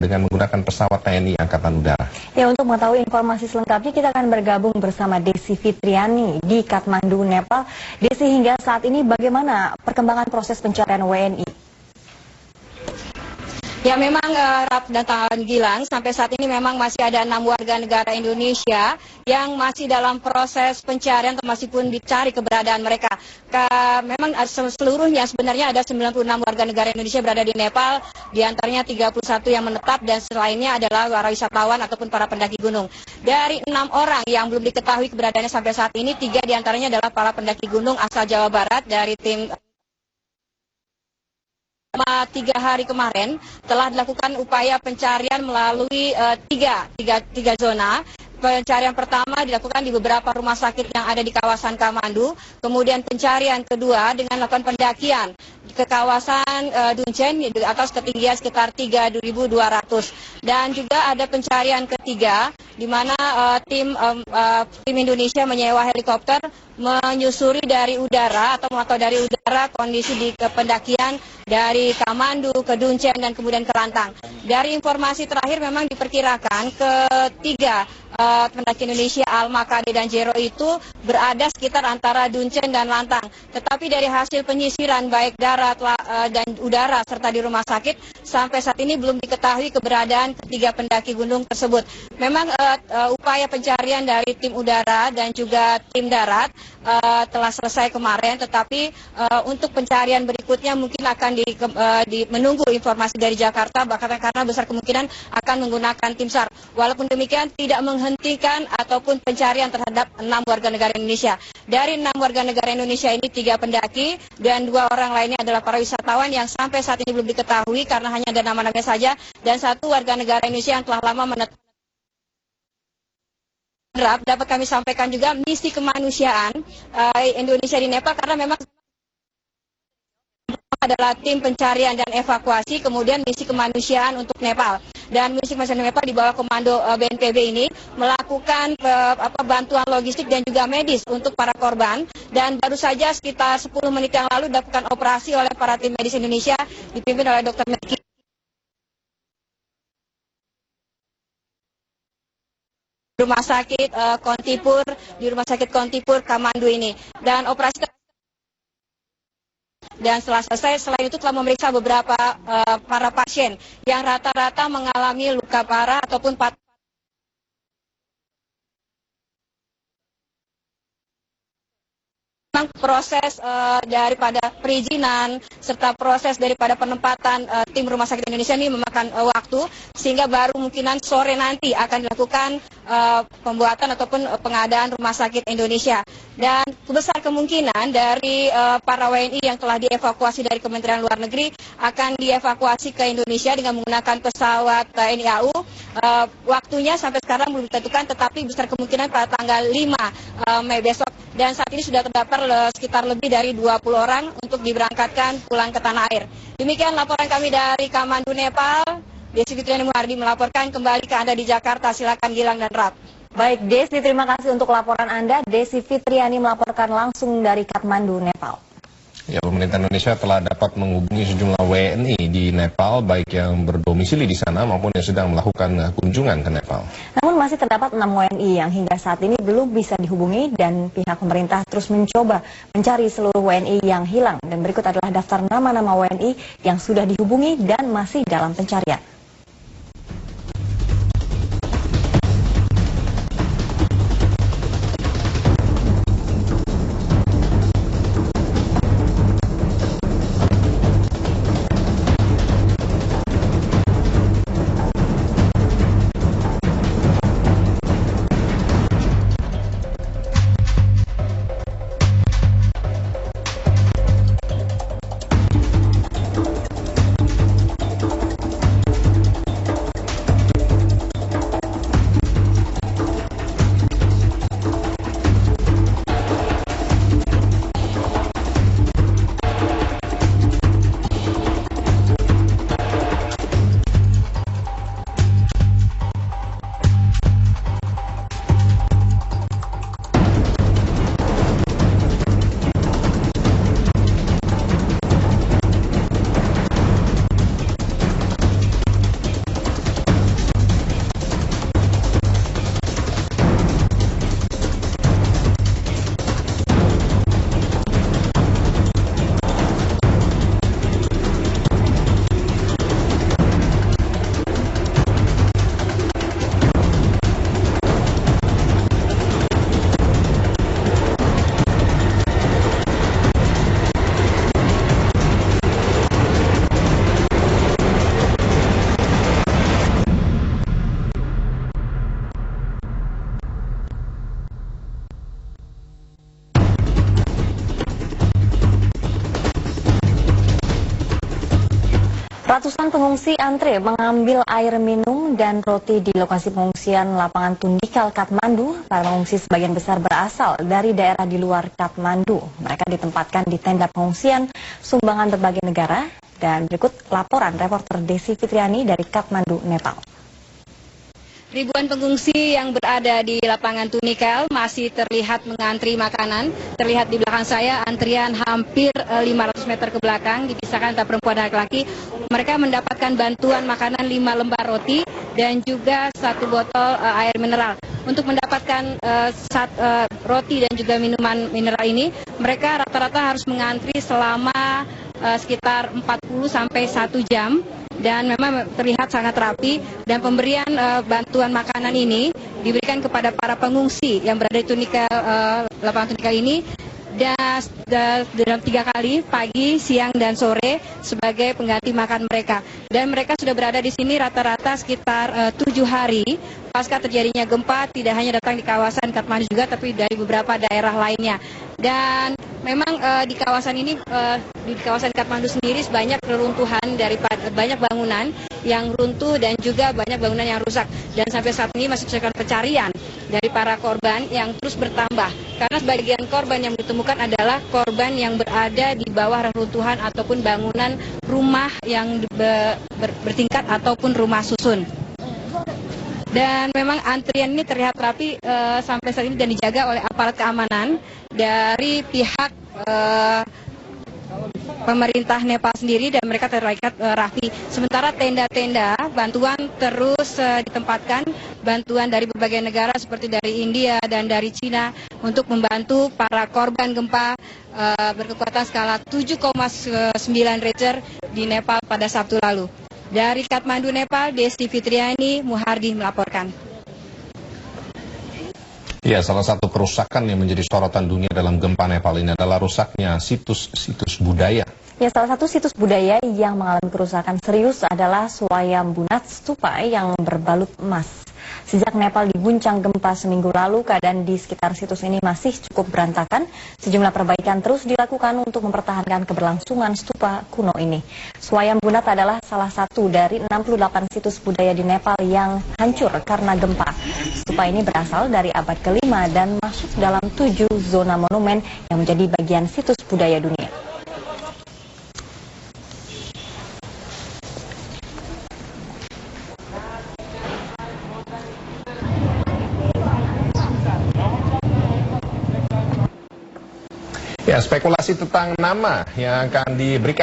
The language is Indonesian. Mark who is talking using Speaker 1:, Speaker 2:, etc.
Speaker 1: dengan menggunakan pesawat TNI Angkatan Udara.
Speaker 2: Ya, untuk mengetahui informasi selengkapnya kita akan bergabung bersama Desi Fitriani di Kathmandu, Nepal. Desi, hingga saat ini bagaimana perkembangan proses pencarian WNI?
Speaker 3: Ya, memang Rap dan Gilang, sampai saat ini memang masih ada 6 warga negara Indonesia yang masih dalam proses pencarian atau masih pun dicari keberadaan mereka. Memang seluruhnya sebenarnya ada 96 warga negara Indonesia berada di Nepal, diantaranya 31 yang menetap dan selainnya adalah para wisatawan ataupun para pendaki gunung. Dari 6 orang yang belum diketahui keberadaannya sampai saat ini, 3 diantaranya adalah para pendaki gunung asal Jawa Barat dari tim. 3 hari kemarin telah dilakukan upaya pencarian melalui tiga zona. Pencarian pertama dilakukan di beberapa rumah sakit yang ada di kawasan Kathmandu. Kemudian pencarian kedua dengan melakukan pendakian ke kawasan Dunchen di atas ketinggian sekitar 3.200. Dan juga ada pencarian ketiga di mana tim Indonesia menyewa helikopter menyusuri dari udara atau dari udara kondisi di pendakian dari Kathmandu ke Dunchen dan kemudian ke Lantang. Dari informasi terakhir memang diperkirakan ketiga pendaki Indonesia Alma, Kade, dan Jero itu berada sekitar antara Dunchen dan Lantang. Tetapi dari hasil penyisiran baik darat dan udara serta di rumah sakit sampai saat ini belum diketahui keberadaan ketiga pendaki gunung tersebut. Memang upaya pencarian dari tim udara dan juga tim darat telah selesai kemarin, tetapi untuk pencarian berikutnya mungkin akan menunggu informasi dari Jakarta, bahkan karena besar kemungkinan akan menggunakan tim SAR. Walaupun demikian tidak menghentikan ataupun pencarian terhadap 6 warga negara Indonesia. Dari 6 warga negara Indonesia ini 3 pendaki dan 2 orang lainnya adalah para wisatawan yang sampai saat ini belum diketahui karena hanya ada nama-namanya saja, dan 1 warga negara Indonesia yang telah lama menetap. Dapat kami sampaikan juga misi kemanusiaan Indonesia di Nepal, karena memang adalah tim pencarian dan evakuasi, kemudian misi kemanusiaan untuk Nepal. Dan misi kemanusiaan Nepal di bawah komando BNPB ini melakukan bantuan logistik dan juga medis untuk para korban. Dan baru saja sekitar 10 menit yang lalu dilakukan operasi oleh para tim medis Indonesia dipimpin oleh Dr. Meki rumah sakit Kontipur, di rumah sakit Kontipur Kathmandu ini. Dan operasi setelah selesai, selain itu telah memeriksa beberapa para pasien yang rata-rata mengalami luka parah ataupun proses daripada perizinan serta proses daripada penempatan tim rumah sakit Indonesia ini memakan waktu, sehingga baru kemungkinan sore nanti akan dilakukan pembuatan ataupun pengadaan rumah sakit Indonesia. Dan besar kemungkinan dari para WNI yang telah dievakuasi dari Kementerian Luar Negeri akan dievakuasi ke Indonesia dengan menggunakan pesawat TNI AU. Waktunya sampai sekarang belum ditentukan, tetapi besar kemungkinan pada tanggal 5 Mei besok. Dan saat ini sudah terdaftar sekitar lebih dari 20 orang untuk diberangkatkan pulang ke tanah air. Demikian laporan kami dari Kathmandu, Nepal. Desi Fitriani melaporkan kembali ke Anda di Jakarta. Silakan Gilang dan Rap.
Speaker 2: Baik Desi, terima kasih untuk laporan Anda. Desi Fitriani melaporkan langsung dari Kathmandu, Nepal.
Speaker 1: Ya, pemerintah Indonesia telah dapat menghubungi sejumlah WNI di Nepal, baik yang berdomisili di sana maupun yang sedang melakukan kunjungan ke Nepal.
Speaker 2: Namun masih terdapat 6 WNI yang hingga saat ini belum bisa dihubungi, dan pihak pemerintah terus mencoba mencari seluruh WNI yang hilang. Dan berikut adalah daftar nama-nama WNI yang sudah dihubungi dan masih dalam pencarian. Ribuan pengungsi antre mengambil air minum dan roti di lokasi pengungsian lapangan Tundikal, Kathmandu. Para pengungsi sebagian besar berasal dari daerah di luar Kathmandu. Mereka ditempatkan di tenda pengungsian sumbangan berbagai negara. Dan berikut laporan reporter Desi Fitriani dari Kathmandu, Nepal.
Speaker 3: Ribuan pengungsi yang berada di lapangan Tundikal masih terlihat mengantri makanan. Terlihat di belakang saya antrian hampir 500 meter ke belakang, dipisahkan antara perempuan dan laki-laki. Mereka mendapatkan bantuan makanan 5 lembar roti dan juga 1 botol air mineral. Untuk mendapatkan roti dan juga minuman mineral ini, mereka rata-rata harus mengantri selama sekitar 40 sampai 1 jam. Dan memang terlihat sangat rapi, dan pemberian bantuan makanan ini diberikan kepada para pengungsi yang berada di lapangan Tundikal ini dalam 3 kali, pagi, siang, dan sore sebagai pengganti makan mereka. Dan mereka sudah berada di sini rata-rata sekitar 7 hari pasca terjadinya gempa, tidak hanya datang di kawasan Kathmandu juga, tapi dari beberapa daerah lainnya. Dan memang di kawasan ini, di kawasan Kathmandu sendiri banyak reruntuhan daripada banyak bangunan yang runtuh dan juga banyak bangunan yang rusak. Dan sampai saat ini masih dilakukan pencarian dari para korban yang terus bertambah. Karena sebagian korban yang ditemukan adalah korban yang berada di bawah reruntuhan ataupun bangunan rumah yang bertingkat ataupun rumah susun. Dan memang antrian ini terlihat rapi sampai saat ini dan dijaga oleh aparat keamanan dari pihak pemerintah Nepal sendiri, dan mereka terlihat rapi. Sementara tenda-tenda bantuan terus ditempatkan, bantuan dari berbagai negara seperti dari India dan dari Cina untuk membantu para korban gempa berkekuatan skala 7,9 Richter di Nepal pada Sabtu lalu. Dari Kathmandu, Nepal, Desi Fitriani, Muhardi melaporkan.
Speaker 1: Ya, salah satu kerusakan yang menjadi sorotan dunia dalam gempa Nepal ini adalah rusaknya situs-situs budaya.
Speaker 2: Ya, salah satu situs budaya yang mengalami kerusakan serius adalah Swayambunat Stupa yang berbalut emas. Sejak Nepal diguncang gempa seminggu lalu, keadaan di sekitar situs ini masih cukup berantakan. Sejumlah perbaikan terus dilakukan untuk mempertahankan keberlangsungan stupa kuno ini. Swayambunat adalah salah satu dari 68 situs budaya di Nepal yang hancur karena gempa. Stupa ini berasal dari abad ke-5 dan masuk dalam 7 zona monumen yang menjadi bagian situs budaya dunia.
Speaker 1: Ya, spekulasi tentang nama yang akan diberikan